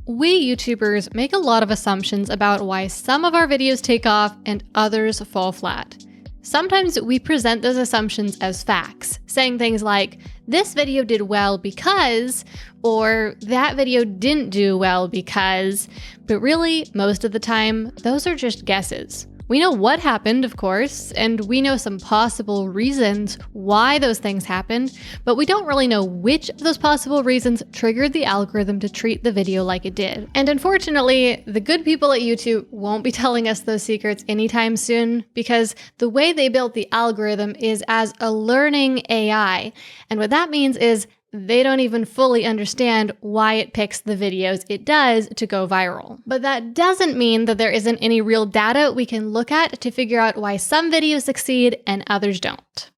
We YouTubers make a lot of assumptions about why some of our videos take off and others fall flat. Sometimes we present those assumptions as facts, saying things like, this video did well because, or that video didn't do well because, but really, most of the time, those are just guesses. We know what happened, of course, and we know some possible reasons why those things happened, but we don't really know which of those possible reasons triggered the algorithm to treat the video like it did. And unfortunately, the good people at YouTube won't be telling us those secrets anytime soon, because the way they built the algorithm is as a learning AI. And what that means is they don't even fully understand why it picks the videos it does to go viral. But that doesn't mean that there isn't any real data we can look at to figure out why some videos succeed and others don't.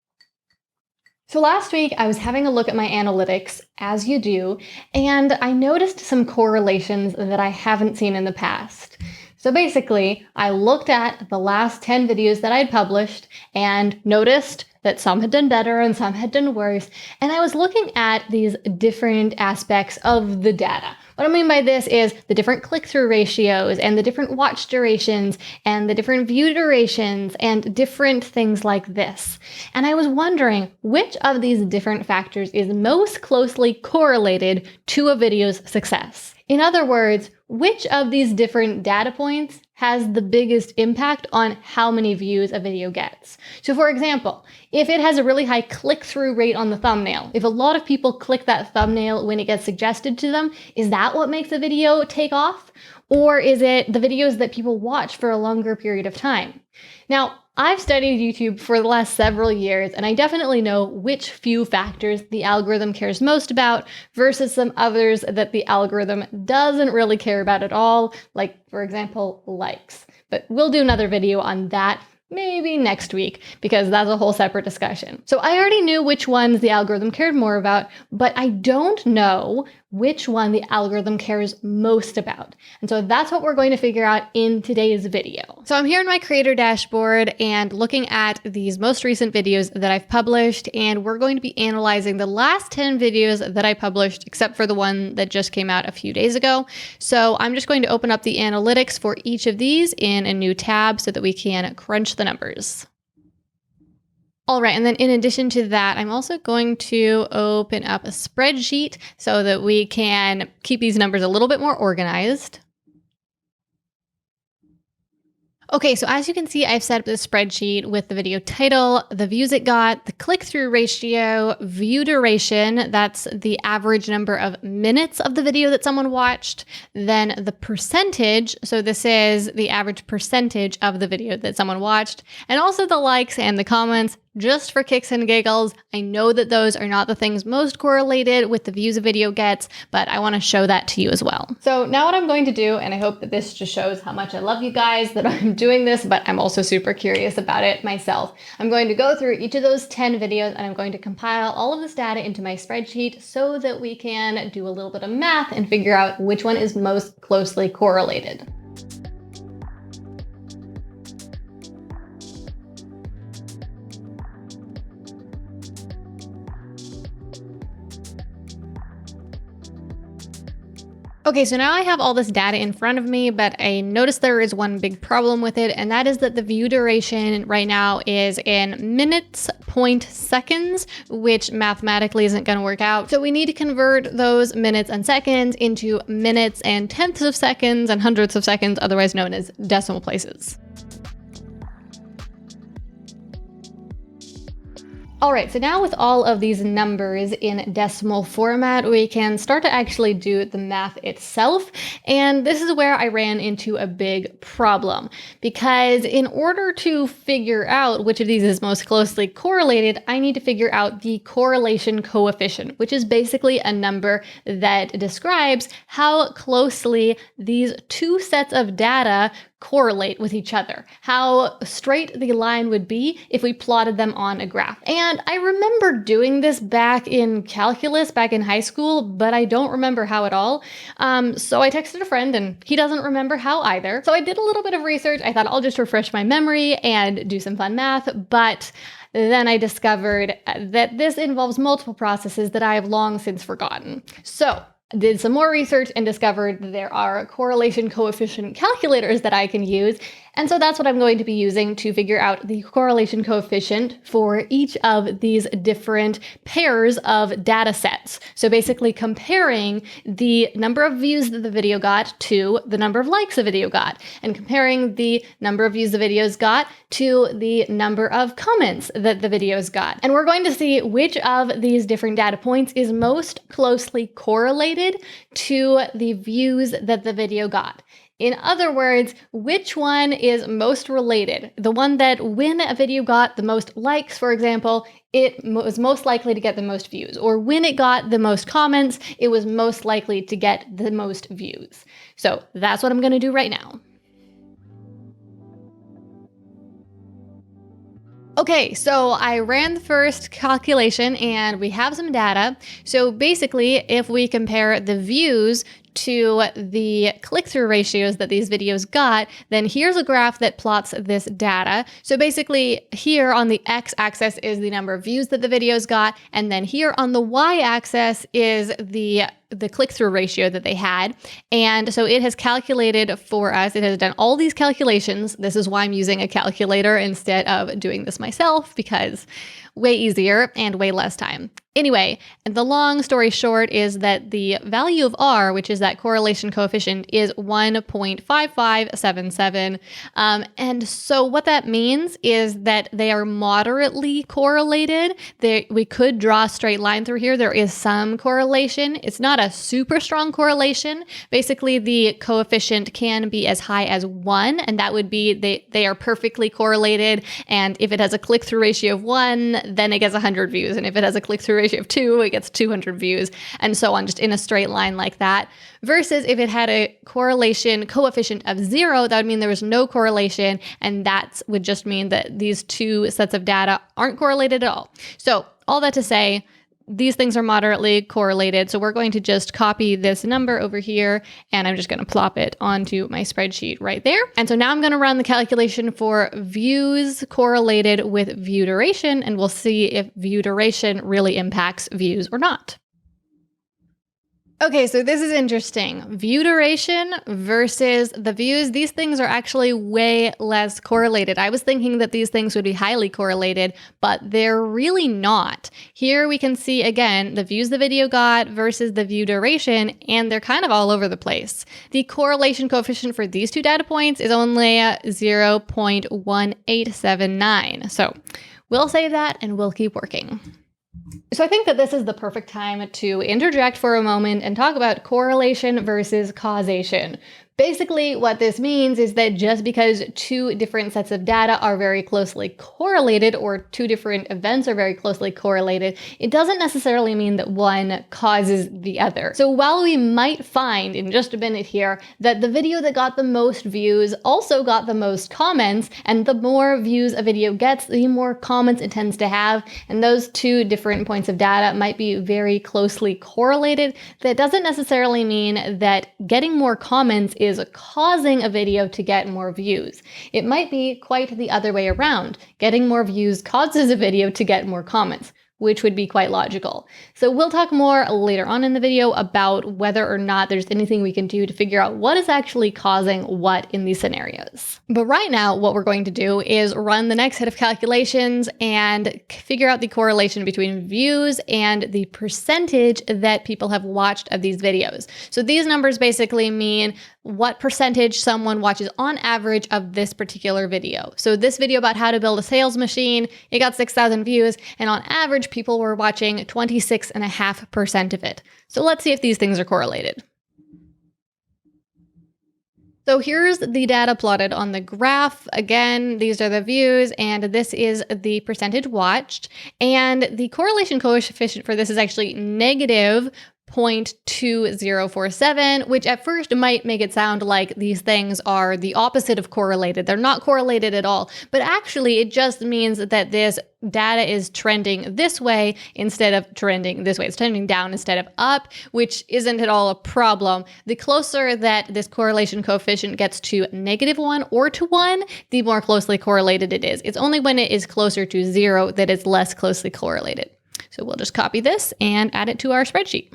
So last week I was having a look at my analytics, as you do, and I noticed some correlations that I haven't seen in the past. So basically, I looked at the last 10 videos that I'd published and noticed that some had done better and some had done worse. And I was looking at these different aspects of the data. What I mean by this is the different click-through ratios and the different watch durations and the different view durations and different things like this. And I was wondering which of these different factors is most closely correlated to a video's success. In other words, which of these different data points has the biggest impact on how many views a video gets. So for example, if it has a really high click-through rate on the thumbnail, if a lot of people click that thumbnail when it gets suggested to them, is that what makes a video take off? Or is it the videos that people watch for a longer period of time? Now, I've studied YouTube for the last several years, and I definitely know which few factors the algorithm cares most about versus some others that the algorithm doesn't really care about at all, like, for example, likes. But we'll do another video on that maybe next week, because that's a whole separate discussion. So I already knew which ones the algorithm cared more about, but I don't know which one the algorithm cares most about. And so that's what we're going to figure out in today's video. So I'm here in my creator dashboard and looking at these most recent videos that I've published, and we're going to be analyzing the last 10 videos that I published, except for the one that just came out a few days ago. So I'm just going to open up the analytics for each of these in a new tab so that we can crunch the numbers. All right, and then in addition to that, I'm also going to open up a spreadsheet so that we can keep these numbers a little bit more organized. Okay, so as you can see, I've set up this spreadsheet with the video title, the views it got, the click-through ratio, view duration, that's the average number of minutes of the video that someone watched, then the percentage, so this is the average percentage of the video that someone watched, and also the likes and the comments. Just for kicks and giggles, I know that those are not the things most correlated with the views a video gets, but I want to show that to you as well. So now what I'm going to do, and I hope that this just shows how much I love you guys that I'm doing this, but I'm also super curious about it myself. I'm going to go through each of those 10 videos and I'm going to compile all of this data into my spreadsheet so that we can do a little bit of math and figure out which one is most closely correlated. Okay, so now I have all this data in front of me, but I noticed there is one big problem with it, and that is that the view duration right now is in minutes, point seconds, which mathematically isn't going to work out. So we need to convert those minutes and seconds into minutes and tenths of seconds and hundredths of seconds, otherwise known as decimal places. All right, so now with all of these numbers in decimal format, we can start to actually do the math itself. And this is where I ran into a big problem, because in order to figure out which of these is most closely correlated, I need to figure out the correlation coefficient, which is basically a number that describes how closely these two sets of data correlate with each other, how straight the line would be if we plotted them on a graph. And I remember doing this back in calculus, back in high school, but I don't remember how at all. So I texted a friend and he doesn't remember how either. So I did a little bit of research. I thought I'll just refresh my memory and do some fun math, but then I discovered that this involves multiple processes that I have long since forgotten. So did some more research and discovered that there are correlation coefficient calculators that I can use. And so that's what I'm going to be using to figure out the correlation coefficient for each of these different pairs of data sets. So basically comparing the number of views that the video got to the number of likes the video got, and comparing the number of views the videos got to the number of comments that the videos got. And we're going to see which of these different data points is most closely correlated to the views that the video got. In other words, which one is most related? The one that when a video got the most likes, for example, it was most likely to get the most views. Or when it got the most comments, it was most likely to get the most views. So that's what I'm going to do right now. Okay, so I ran the first calculation and we have some data. So basically, if we compare the views to the click-through ratios that these videos got, then here's a graph that plots this data. So basically here on the x-axis is the number of views that the videos got, and then here on the y-axis is the click-through ratio that they had. And so it has calculated for us, it has done all these calculations. This is why I'm using a calculator instead of doing this myself, because way easier and way less time. Anyway, the long story short is that the value of R, which is that correlation coefficient, is 1.5577. And so what that means is that they are moderately correlated. We could draw a straight line through here. There is some correlation. It's not a super strong correlation. Basically, the coefficient can be as high as 1, and that would be they are perfectly correlated. And if it has a click-through ratio of 1, then it gets 100 views. And if it has a click-through ratio of 2, it gets 200 views, and so on, just in a straight line like that. Versus if it had a correlation coefficient of 0, that would mean there was no correlation, and that would just mean that these two sets of data aren't correlated at all. So all that to say, these things are moderately correlated. So we're going to just copy this number over here, and I'm just going to plop it onto my spreadsheet right there. And so now I'm going to run the calculation for views correlated with view duration, and we'll see if view duration really impacts views or not. Okay, so this is interesting. View duration versus the views. These things are actually way less correlated. I was thinking that these things would be highly correlated, but they're really not. Here we can see, again, the views the video got versus the view duration, and they're kind of all over the place. The correlation coefficient for these two data points is only 0.1879. So we'll save that and we'll keep working. So I think that this is the perfect time to interject for a moment and talk about correlation versus causation. Basically, what this means is that just because two different sets of data are very closely correlated, or two different events are very closely correlated, it doesn't necessarily mean that one causes the other. So while we might find in just a minute here that the video that got the most views also got the most comments, and the more views a video gets, the more comments it tends to have, and those two different points of data might be very closely correlated, that doesn't necessarily mean that getting more comments is causing a video to get more views. It might be quite the other way around. Getting more views causes a video to get more comments, which would be quite logical. So we'll talk more later on in the video about whether or not there's anything we can do to figure out what is actually causing what in these scenarios. But right now, what we're going to do is run the next set of calculations and figure out the correlation between views and the percentage that people have watched of these videos. So these numbers basically mean what percentage someone watches on average of this particular video. So this video about how to build a sales machine, it got 6,000 views, and on average, people were watching 26.5% of it. So let's see if these things are correlated. So here's the data plotted on the graph. Again, these are the views, and this is the percentage watched. And the correlation coefficient for this is actually negative 0.2047, which at first might make it sound like these things are the opposite of correlated. They're not correlated at all, but actually it just means that this data is trending this way instead of trending this way. It's trending down instead of up, which isn't at all a problem. The closer that this correlation coefficient gets to -1 or to 1, the more closely correlated it is. It's only when it is closer to 0 that it's less closely correlated. So we'll just copy this and add it to our spreadsheet.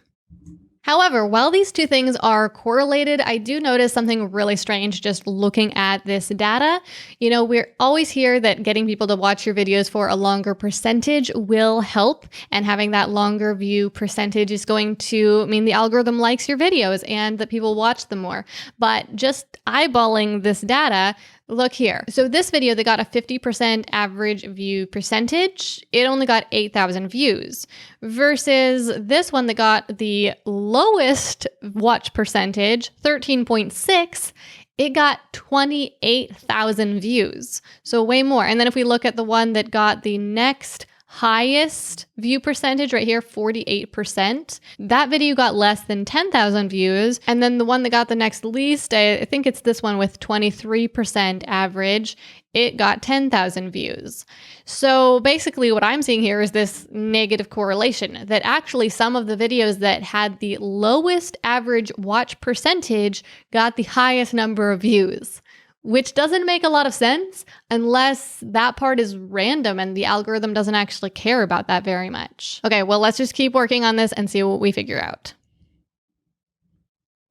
However, while these two things are correlated, I do notice something really strange just looking at this data. You know, we're always hear that getting people to watch your videos for a longer percentage will help, and having that longer view percentage is going to mean the algorithm likes your videos and that people watch them more. But just eyeballing this data, look here. So this video that got a 50% average view percentage, it only got 8,000 views versus this one that got the lowest watch percentage, 13.6, it got 28,000 views. So way more. And then if we look at the one that got the next highest view percentage right here, 48%. That video got less than 10,000 views. And then the one that got the next least, I think it's this one with 23% average, it got 10,000 views. So basically what I'm seeing here is this negative correlation that actually some of the videos that had the lowest average watch percentage got the highest number of views, which doesn't make a lot of sense unless that part is random and the algorithm doesn't actually care about that very much. Okay, well, let's just keep working on this and see what we figure out.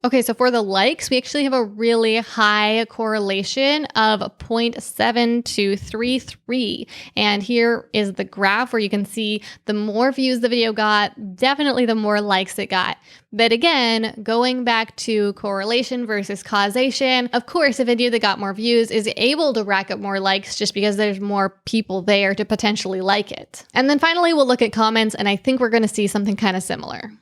Okay, so for the likes, we actually have a really high correlation of 0.7233. And here is the graph where you can see the more views the video got, definitely the more likes it got. But again, going back to correlation versus causation, of course, a video that got more views is able to rack up more likes just because there's more people there to potentially like it. And then finally, we'll look at comments, and I think we're going to see something kind of similar.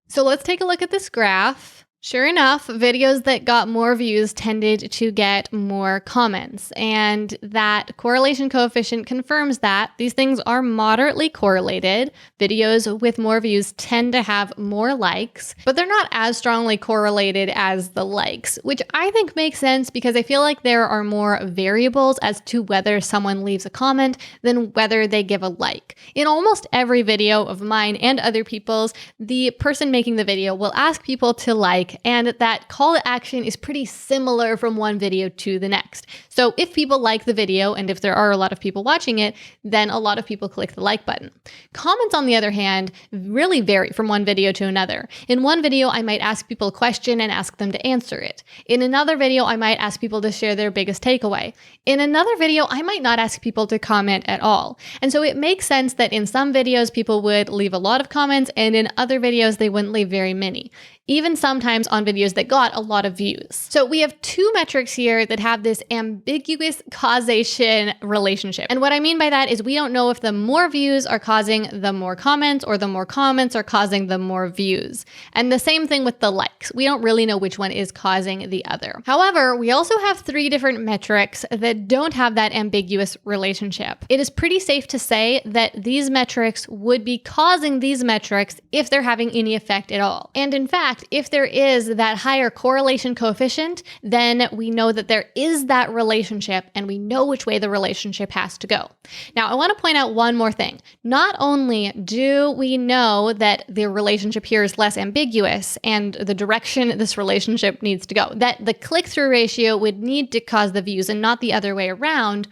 So let's take a look at this graph. Sure enough, videos that got more views tended to get more comments, and that correlation coefficient confirms that these things are moderately correlated. Videos with more views tend to have more likes, but they're not as strongly correlated as the likes, which I think makes sense because I feel like there are more variables as to whether someone leaves a comment than whether they give a like. In almost every video of mine and other people's, the person making the video will ask people to like, and that call to action is pretty similar from one video to the next. So if people like the video, and if there are a lot of people watching it, then a lot of people click the like button. Comments, on the other hand, really vary from one video to another. In one video, I might ask people a question and ask them to answer it. In another video, I might ask people to share their biggest takeaway. In another video, I might not ask people to comment at all. And so it makes sense that in some videos, people would leave a lot of comments, and in other videos, they wouldn't leave very many, even sometimes on videos that got a lot of views. So we have two metrics here that have this ambiguous causation relationship. And what I mean by that is we don't know if the more views are causing the more comments or the more comments are causing the more views. And the same thing with the likes. We don't really know which one is causing the other. However, we also have three different metrics that don't have that ambiguous relationship. It is pretty safe to say that these metrics would be causing these metrics if they're having any effect at all. And in fact, if there is that higher correlation coefficient, then we know that there is that relationship and we know which way the relationship has to go. Now, I want to point out one more thing. Not only do we know that the relationship here is less ambiguous and the direction this relationship needs to go, that the click-through ratio would need to cause the views and not the other way around,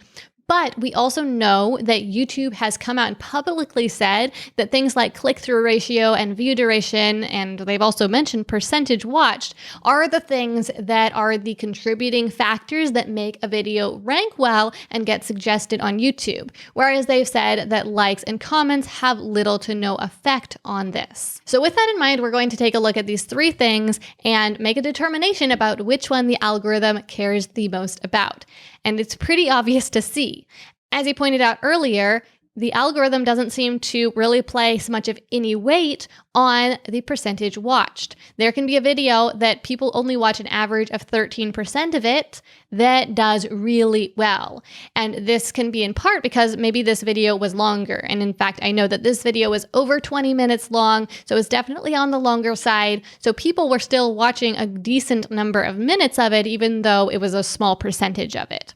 but we also know that YouTube has come out and publicly said that things like click-through ratio and view duration, and they've also mentioned percentage watched, are the things that are the contributing factors that make a video rank well and get suggested on YouTube. Whereas they've said that likes and comments have little to no effect on this. So with that in mind, we're going to take a look at these three things and make a determination about which one the algorithm cares the most about. And it's pretty obvious to see. As he pointed out earlier, the algorithm doesn't seem to really place much of any weight on the percentage watched. There can be a video that people only watch an average of 13% of it that does really well. And this can be in part because maybe this video was longer. And in fact, I know that this video was over 20 minutes long, so it's definitely on the longer side. So people were still watching a decent number of minutes of it, even though it was a small percentage of it.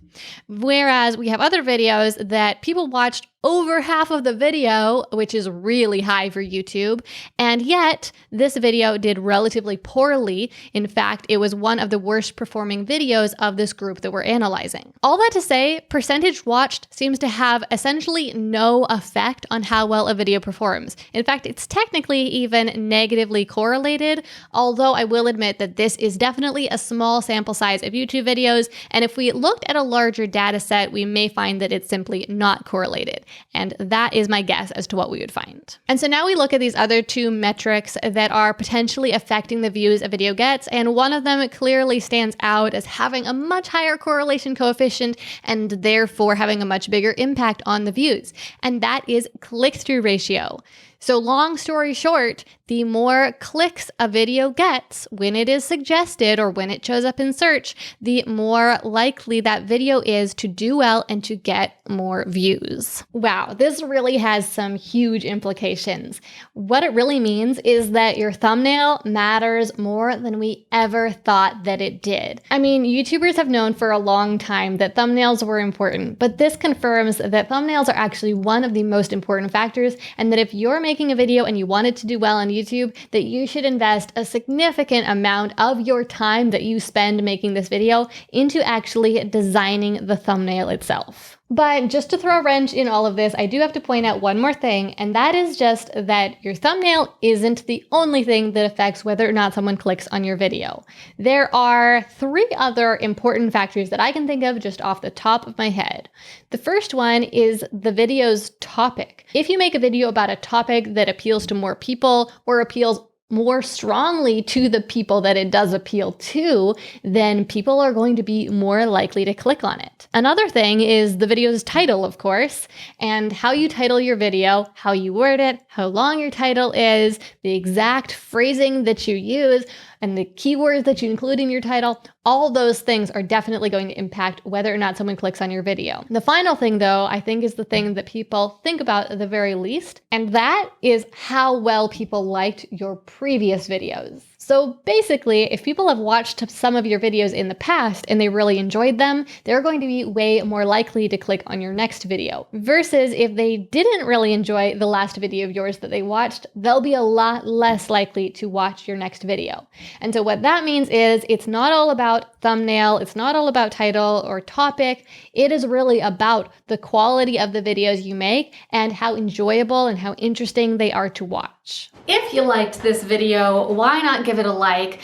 Whereas we have other videos that people watched over half of the video, which is really high for YouTube. And yet, this video did relatively poorly. In fact, it was one of the worst performing videos of this group that we're analyzing. All that to say, percentage watched seems to have essentially no effect on how well a video performs. In fact, it's technically even negatively correlated, although I will admit that this is definitely a small sample size of YouTube videos, and if we looked at a larger data set, we may find that it's simply not correlated. And that is my guess as to what we would find. And so now we look at these other two metrics that are potentially affecting the views a video gets, and one of them clearly stands out as having a much higher correlation coefficient and therefore having a much bigger impact on the views, and that is click-through ratio. So long story short, the more clicks a video gets when it is suggested or when it shows up in search, the more likely that video is to do well and to get more views. Wow, this really has some huge implications. What it really means is that your thumbnail matters more than we ever thought that it did. I mean, YouTubers have known for a long time that thumbnails were important, but this confirms that thumbnails are actually one of the most important factors, and that if you're making a video and you want it to do well on YouTube, that you should invest a significant amount of your time that you spend making this video into actually designing the thumbnail itself. But just to throw a wrench in all of this, I do have to point out one more thing, and that is just that your thumbnail isn't the only thing that affects whether or not someone clicks on your video. There are 3 other important factors that I can think of just off the top of my head. The first one is the video's topic. If you make a video about a topic that appeals to more people or appeals more strongly to the people that it does appeal to, then people are going to be more likely to click on it. Another thing is the video's title, of course, and how you title your video, how you word it, how long your title is, the exact phrasing that you use, and the keywords that you include in your title. All those things are definitely going to impact whether or not someone clicks on your video. The final thing, though, I think is the thing that people think about at the very least, and that is how well people liked your previous videos. So basically, if people have watched some of your videos in the past and they really enjoyed them, they're going to be way more likely to click on your next video. Versus if they didn't really enjoy the last video of yours that they watched, they'll be a lot less likely to watch your next video. And so what that means is it's not all about thumbnail, it's not all about title or topic, it is really about the quality of the videos you make and how enjoyable and how interesting they are to watch. If you liked this video, why not give it a like?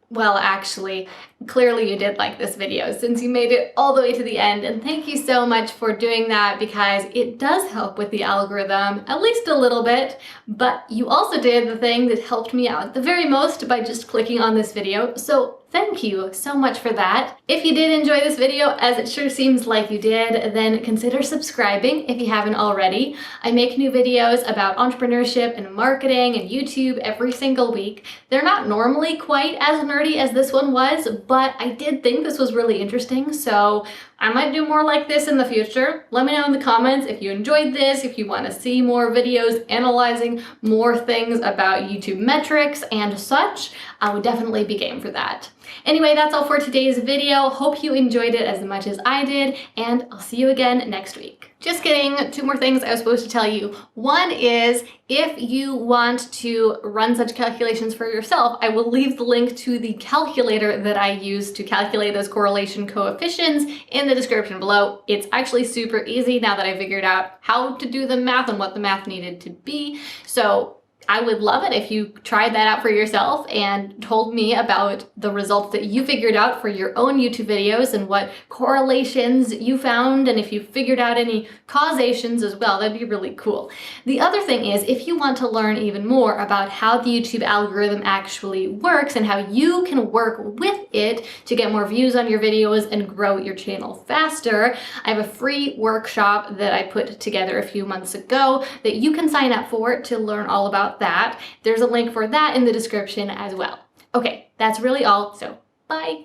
Well, actually, clearly you did like this video since you made it all the way to the end, and thank you so much for doing that because it does help with the algorithm, at least a little bit, but you also did the thing that helped me out the very most by just clicking on this video, so thank you so much for that. If you did enjoy this video, as it sure seems like you did, then consider subscribing if you haven't already. I make new videos about entrepreneurship and marketing and YouTube every single week. They're not normally quite as nerdy as this one was, but I did think this was really interesting, so I might do more like this in the future. Let me know in the comments if you enjoyed this, if you want to see more videos analyzing more things about YouTube metrics and such. I would definitely be game for that. Anyway, that's all for today's video. Hope you enjoyed it as much as I did, and I'll see you again next week. Just kidding, 2 more things I was supposed to tell you. One is, if you want to run such calculations for yourself, I will leave the link to the calculator that I use to calculate those correlation coefficients in the description below. It's actually super easy now that I figured out how to do the math and what the math needed to be. So I would love it if you tried that out for yourself and told me about the results that you figured out for your own YouTube videos and what correlations you found, and if you figured out any causations as well. That'd be really cool. The other thing is, if you want to learn even more about how the YouTube algorithm actually works and how you can work with it to get more views on your videos and grow your channel faster, I have a free workshop that I put together a few months ago that you can sign up for to learn all about that. There's a link for that in the description as well. Okay, that's really all, so bye.